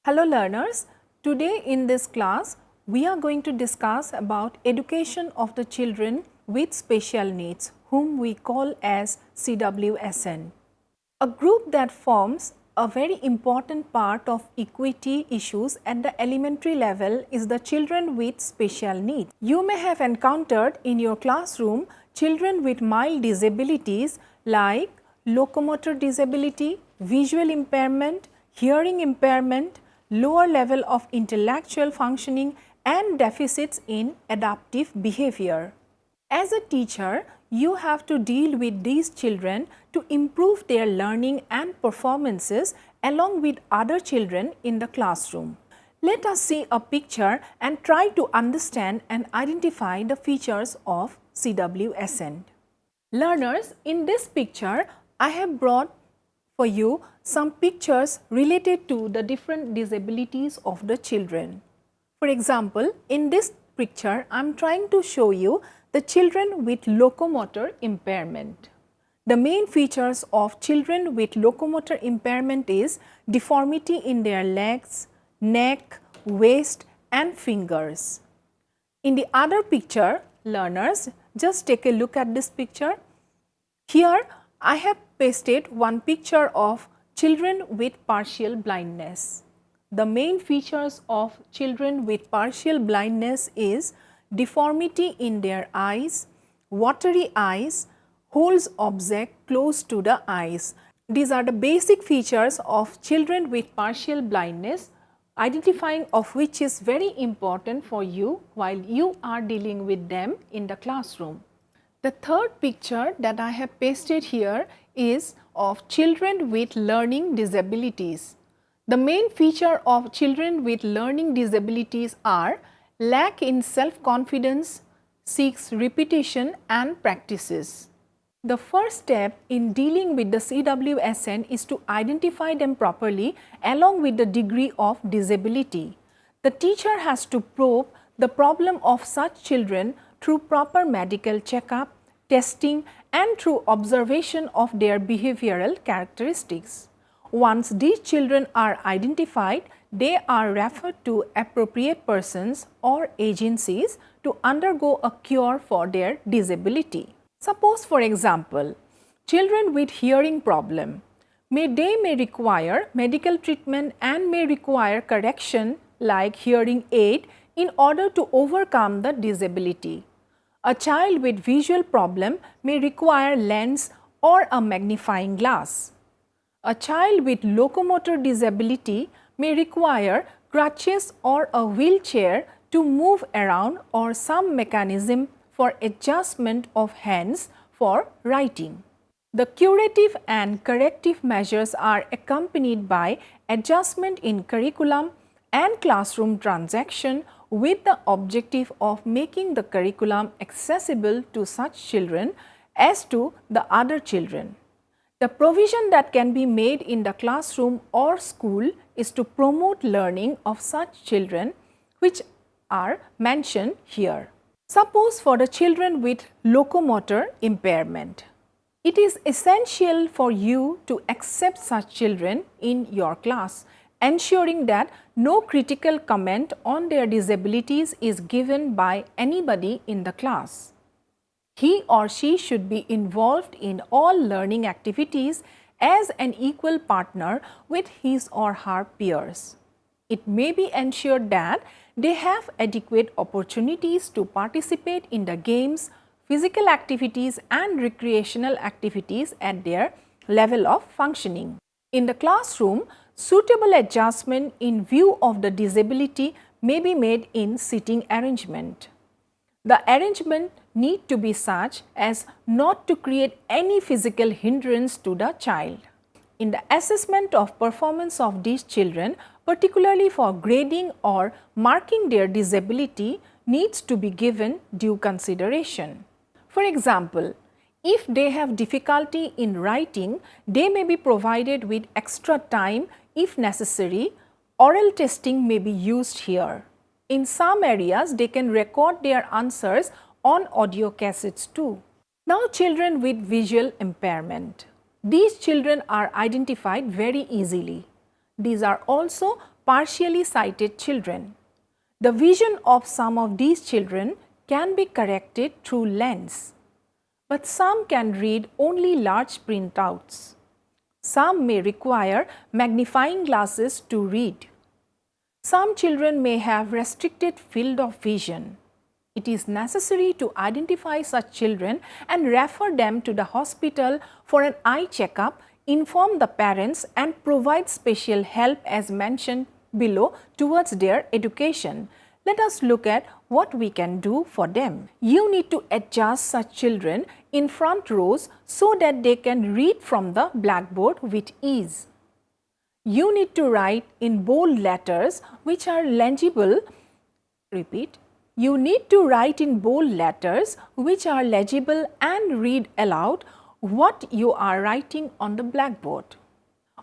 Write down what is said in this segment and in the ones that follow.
Hello learners, today in this class we are going to discuss about education of the children with special needs whom we call as CWSN. A group that forms a very important part of equity issues at the elementary level is the children with special needs. You may have encountered in your classroom children with mild disabilities like locomotor disability, visual impairment, hearing impairment, lower level of intellectual functioning and deficits in adaptive behavior. As a teacher, you have to deal with these children to improve their learning and performances along with other children in the classroom. Let us see a picture and try to understand and identify the features of CWSN. Learners, in this picture, I have brought for you some pictures related to the different disabilities of the children. For example, in this picture, I am trying to show you the children with locomotor impairment. The main features of children with locomotor impairment is deformity in their legs, neck, waist and fingers. In the other picture, learners, just take a look at this picture. Here, I have pasted one picture of children with partial blindness. The main features of children with partial blindness is deformity in their eyes, watery eyes, holds object close to the eyes. These are the basic features of children with partial blindness, identifying of which is very important for you while you are dealing with them in the classroom. The third picture that I have pasted here is of children with learning disabilities. The main feature of children with learning disabilities are lack in self-confidence, seeks repetition and practices. The first step in dealing with the CWSN is to identify them properly along with the degree of disability. The teacher has to probe the problem of such children through proper medical checkup, testing and through observation of their behavioral characteristics. Once these children are identified, they are referred to appropriate persons or agencies to undergo a cure for their disability. Suppose for example, children with hearing problem, may require medical treatment and may require correction like hearing aid in order to overcome the disability. A child with visual problem may require lens or a magnifying glass. A child with locomotor disability may require crutches or a wheelchair to move around or some mechanism for adjustment of hands for writing. The curative and corrective measures are accompanied by adjustment in curriculum and classroom transaction with the objective of making the curriculum accessible to such children as to the other children. The provision that can be made in the classroom or school is to promote learning of such children which are mentioned here. Suppose for the children with locomotor impairment, it is essential for you to accept such children in your class, ensuring that no critical comment on their disabilities is given by anybody in the class. He or she should be involved in all learning activities as an equal partner with his or her peers. It may be ensured that they have adequate opportunities to participate in the games, physical activities and recreational activities at their level of functioning. In the classroom, suitable adjustment in view of the disability may be made in seating arrangement. The arrangement need to be such as not to create any physical hindrance to the child. In the assessment of performance of these children, particularly for grading or marking their disability, needs to be given due consideration. For example, if they have difficulty in writing, they may be provided with extra time if necessary. Oral testing may be used here. In some areas, they can record their answers on audio cassettes too. Now, children with visual impairment. These children are identified very easily. These are also partially sighted children. The vision of some of these children can be corrected through lens, but some can read only large printouts. Some may require magnifying glasses to read. Some children may have restricted field of vision. It is necessary to identify such children and refer them to the hospital for an eye checkup, inform the parents and provide special help as mentioned below towards their education. Let us look at what we can do for them. You need to adjust such children in front rows so that they can read from the blackboard with ease. You need to write in bold letters which are legible. Repeat. You need to write in bold letters which are legible and read aloud what you are writing on the blackboard.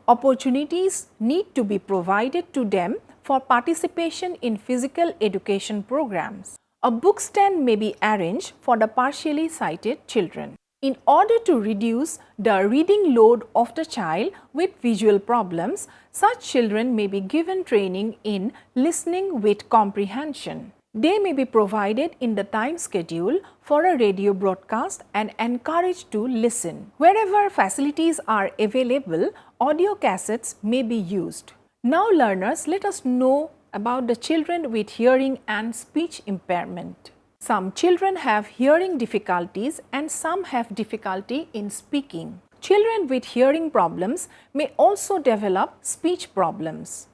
Opportunities need to be provided to them for participation in physical education programs. A book stand may be arranged for the partially sighted children. In order to reduce the reading load of the child with visual problems, such children may be given training in listening with comprehension. They may be provided in the time schedule for a radio broadcast and encouraged to listen. Wherever facilities are available, audio cassettes may be used. Now learners, let us know about the children with hearing and speech impairment. Some children have hearing difficulties and some have difficulty in speaking. Children with hearing problems may also develop speech problems.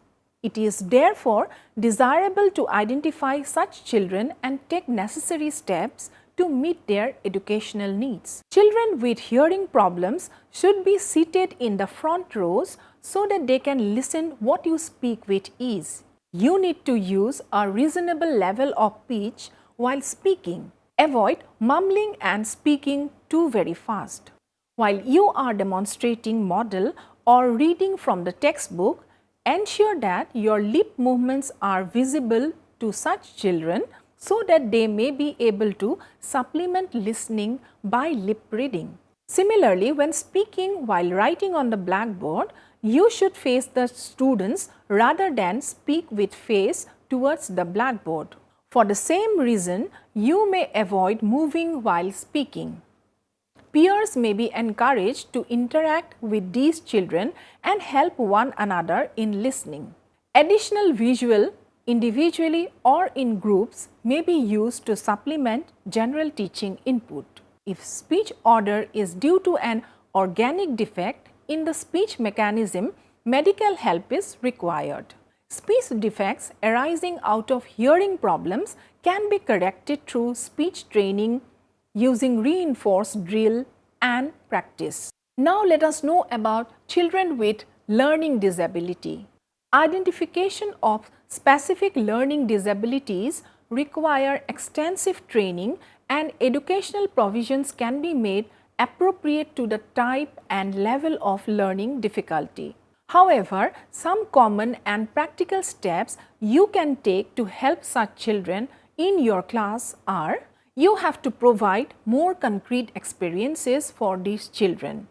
It is therefore desirable to identify such children and take necessary steps to meet their educational needs. Children with hearing problems should be seated in the front rows so that they can listen what you speak with ease. You need to use a reasonable level of pitch while speaking. Avoid mumbling and speaking too very fast. While you are demonstrating model or reading from the textbook, ensure that your lip movements are visible to such children so that they may be able to supplement listening by lip reading. Similarly, when speaking while writing on the blackboard, you should face the students rather than speak with face towards the blackboard. For the same reason, you may avoid moving while speaking. Peers may be encouraged to interact with these children and help one another in listening. Additional visual, individually or in groups, may be used to supplement general teaching input. If speech order is due to an organic defect in the speech mechanism, medical help is required. Speech defects arising out of hearing problems can be corrected through speech training using reinforced drill and practice. Now let us know about children with learning disability. Identification of specific learning disabilities require extensive training and educational provisions can be made appropriate to the type and level of learning difficulty. However, some common and practical steps you can take to help such children in your class are: you have to provide more concrete experiences for these children.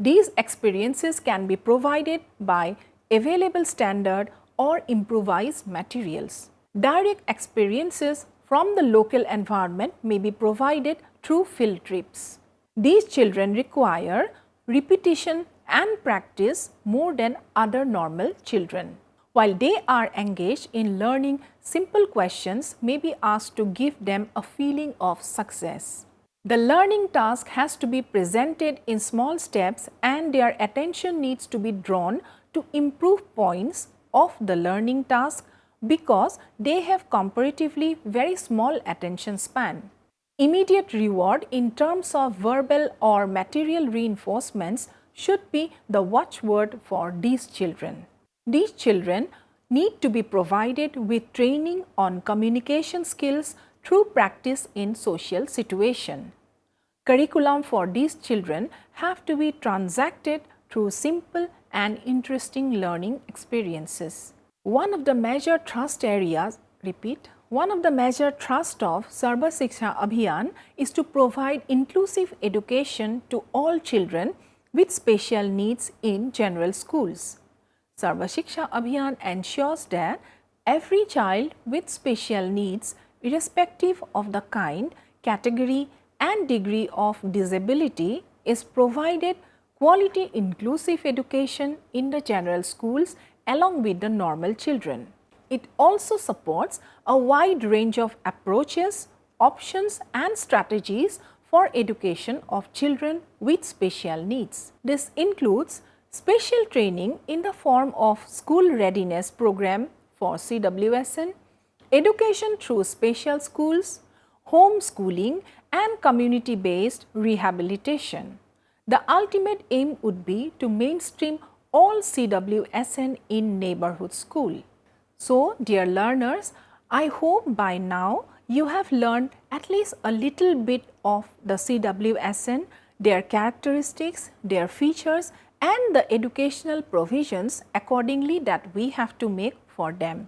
These experiences can be provided by available standard or improvised materials. Direct experiences from the local environment may be provided through field trips. These children require repetition and practice more than other normal children. While they are engaged in learning, simple questions may be asked to give them a feeling of success. The learning task has to be presented in small steps and their attention needs to be drawn to improve points of the learning task because they have comparatively very small attention span. Immediate reward in terms of verbal or material reinforcements should be the watchword for these children. These children need to be provided with training on communication skills through practice in social situation. Curriculum for these children have to be transacted through simple and interesting learning experiences. One of the major thrust areas, one of the major thrust of Sarva Shiksha Abhiyan is to provide inclusive education to all children with special needs in general schools. Sarva Shiksha Abhiyan ensures that every child with special needs, irrespective of the kind, category and degree of disability, is provided quality inclusive education in the general schools along with the normal children. It also supports a wide range of approaches, options and strategies for education of children with special needs. This includes special training in the form of school readiness program for CWSN, education through special schools, home schooling and community based rehabilitation. The ultimate aim would be to mainstream all CWSN in neighborhood school. So, dear learners, I hope by now you have learned at least a little bit of the CWSN, their characteristics, their features and the educational provisions accordingly that we have to make for them.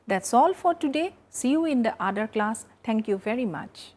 That's all for today. See you in the other class. Thank you very much.